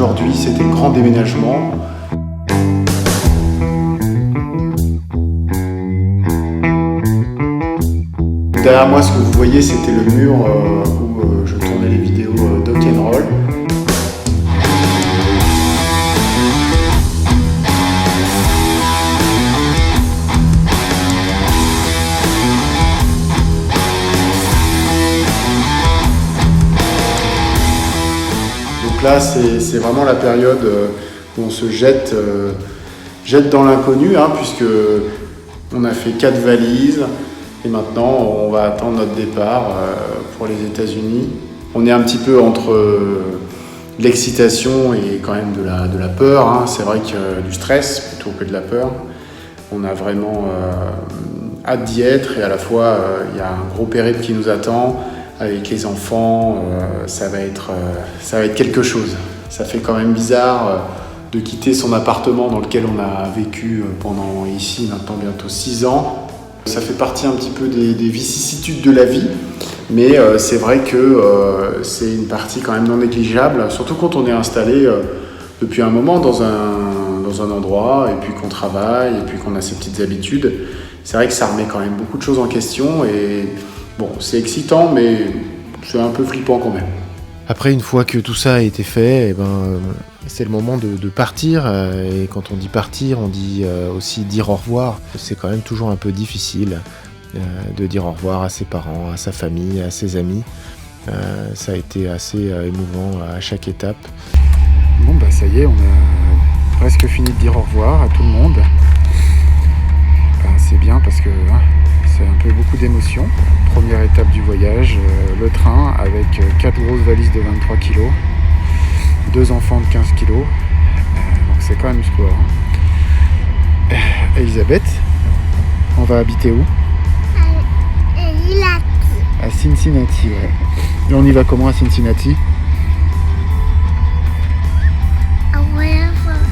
aujourd'hui, c'était le grand déménagement. Derrière moi, ce que vous voyez, c'était le mur où je tournais les vidéos d'Rock'n'Roll. Donc là, c'est vraiment la période où on se jette dans l'inconnu, puisque on a fait 4 valises. Et maintenant, on va attendre notre départ pour les États-Unis. On est un petit peu entre l'excitation et quand même de la peur. C'est vrai que du stress plutôt que de la peur. On a vraiment hâte d'y être et à la fois, il y a un gros périple qui nous attend avec les enfants. Ça va être quelque chose. Ça fait quand même bizarre de quitter son appartement dans lequel on a vécu pendant ici maintenant bientôt 6 ans. Ça fait partie un petit peu des vicissitudes de la vie, mais c'est vrai que c'est une partie quand même non négligeable, surtout quand on est installé depuis un moment dans un endroit, et puis qu'on travaille, et puis qu'on a ses petites habitudes. C'est vrai que ça remet quand même beaucoup de choses en question, et bon, c'est excitant, mais c'est un peu flippant quand même. Après, une fois que tout ça a été fait, c'est le moment de partir. Et quand on dit partir, on dit aussi dire au revoir. C'est quand même toujours un peu difficile de dire au revoir à ses parents, à sa famille, à ses amis. Ça a été assez émouvant à chaque étape. Bon, ça y est, on a presque fini de dire au revoir à tout le monde. C'est bien parce que c'est un peu beaucoup d'émotions. Première étape du voyage, le train avec 4 grosses valises de 23 kg, 2 enfants de 15 kg, donc c'est quand même sport. Elisabeth, on va habiter où ? À Cincinnati, ouais. Et on y va comment à Cincinnati ?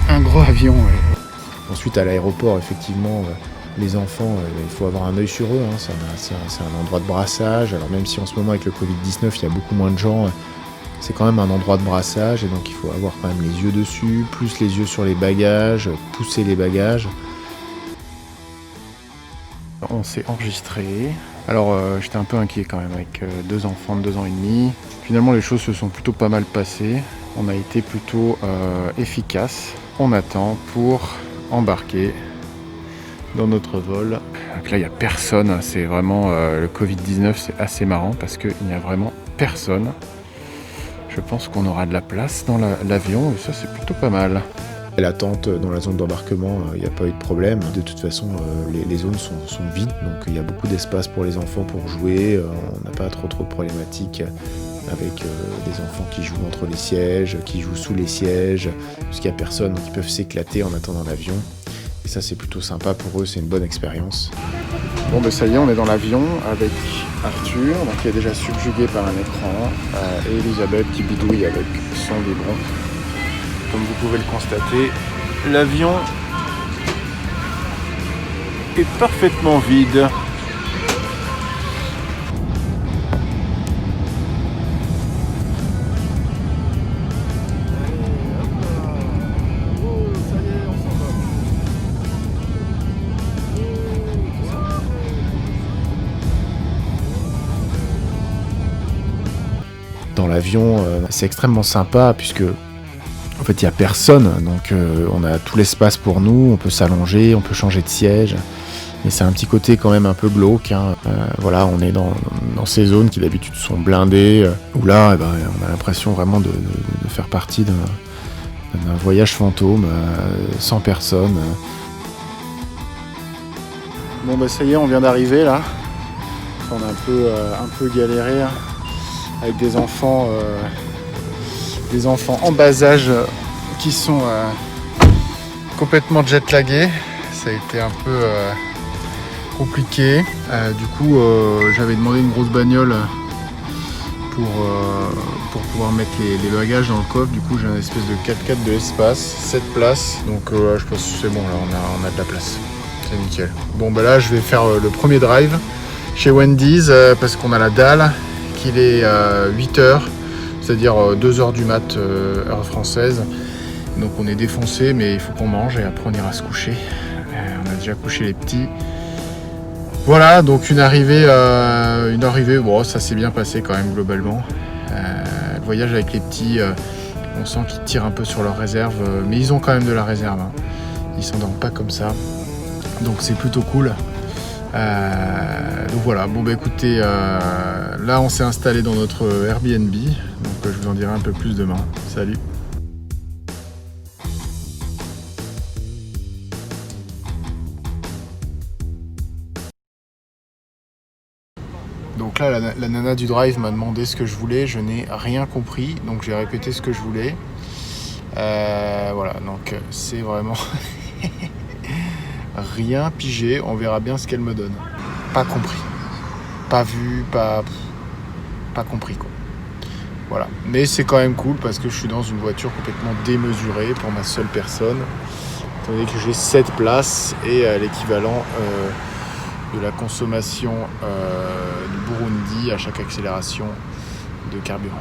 Un gros avion, ouais. Ensuite, à l'aéroport, effectivement, les enfants, il faut avoir un œil sur eux. C'est un endroit de brassage. Alors même si en ce moment, avec le Covid-19, il y a beaucoup moins de gens, c'est quand même un endroit de brassage. Et donc, il faut avoir quand même les yeux dessus, plus les yeux sur les bagages, pousser les bagages. On s'est enregistré. Alors, j'étais un peu inquiet quand même avec 2 enfants de 2 ans et demi. Finalement, les choses se sont plutôt pas mal passées. On a été plutôt efficace. On attend pour embarquer dans notre vol. Donc là, il n'y a personne. C'est vraiment le Covid-19, c'est assez marrant parce qu'il n'y a vraiment personne. Je pense qu'on aura de la place dans l'avion et ça, c'est plutôt pas mal. L'attente dans la zone d'embarquement, il n'y a pas eu de problème. De toute façon, les zones sont vides, donc il y a beaucoup d'espace pour les enfants pour jouer. On n'a pas trop de problématiques avec des enfants qui jouent entre les sièges, qui jouent sous les sièges, puisqu'il n'y a personne, donc ils peuvent s'éclater en attendant l'avion. Et ça, c'est plutôt sympa pour eux, c'est une bonne expérience. Bon, ça y est, on est dans l'avion avec Arthur, donc qui est déjà subjugué par un écran, et Elisabeth qui bidouille avec son biberon. Comme vous pouvez le constater, l'avion est parfaitement vide. Dans l'avion, c'est extrêmement sympa puisque en fait il n'y a personne, donc on a tout l'espace pour nous, on peut s'allonger, on peut changer de siège, mais c'est un petit côté quand même un peu glauque. Voilà, on est dans ces zones qui d'habitude sont blindées, où là on a l'impression vraiment de faire partie d'un voyage fantôme, sans personne. Bon ça y est, on vient d'arriver là. On a un peu galéré avec des enfants en bas âge qui sont complètement jet-lagués. Ça a été un peu compliqué. Du coup, j'avais demandé une grosse bagnole pour pouvoir mettre les bagages dans le coffre. Du coup, j'ai une espèce de 4x4 de l'espace, 7 places. Donc je pense que c'est bon, là on a de la place. C'est nickel. Bon là, je vais faire le premier drive chez Wendy's parce qu'on a la dalle, qu'il est 8h. c'est-à-dire 2h du mat, heure française. Donc on est défoncé, mais il faut qu'on mange et après on ira se coucher. On a déjà couché les petits. Voilà, donc une arrivée, bon, ça s'est bien passé quand même globalement. Le voyage avec les petits, on sent qu'ils tirent un peu sur leur réserve, mais ils ont quand même de la réserve, hein. Ils s'endorment pas comme ça, donc c'est plutôt cool. Donc voilà, bon bah écoutez, là on s'est installé dans notre Airbnb, donc je vous en dirai un peu plus demain. Salut. Donc là, la nana du drive m'a demandé ce que je voulais, je n'ai rien compris, donc j'ai répété ce que je voulais. Voilà, donc c'est vraiment rien pigé, on verra bien ce qu'elle me donne. Pas compris, pas vu, pas compris quoi. Voilà, mais c'est quand même cool parce que je suis dans une voiture complètement démesurée pour ma seule personne, étant donné que j'ai 7 places et l'équivalent de la consommation du Burundi à chaque accélération de carburant.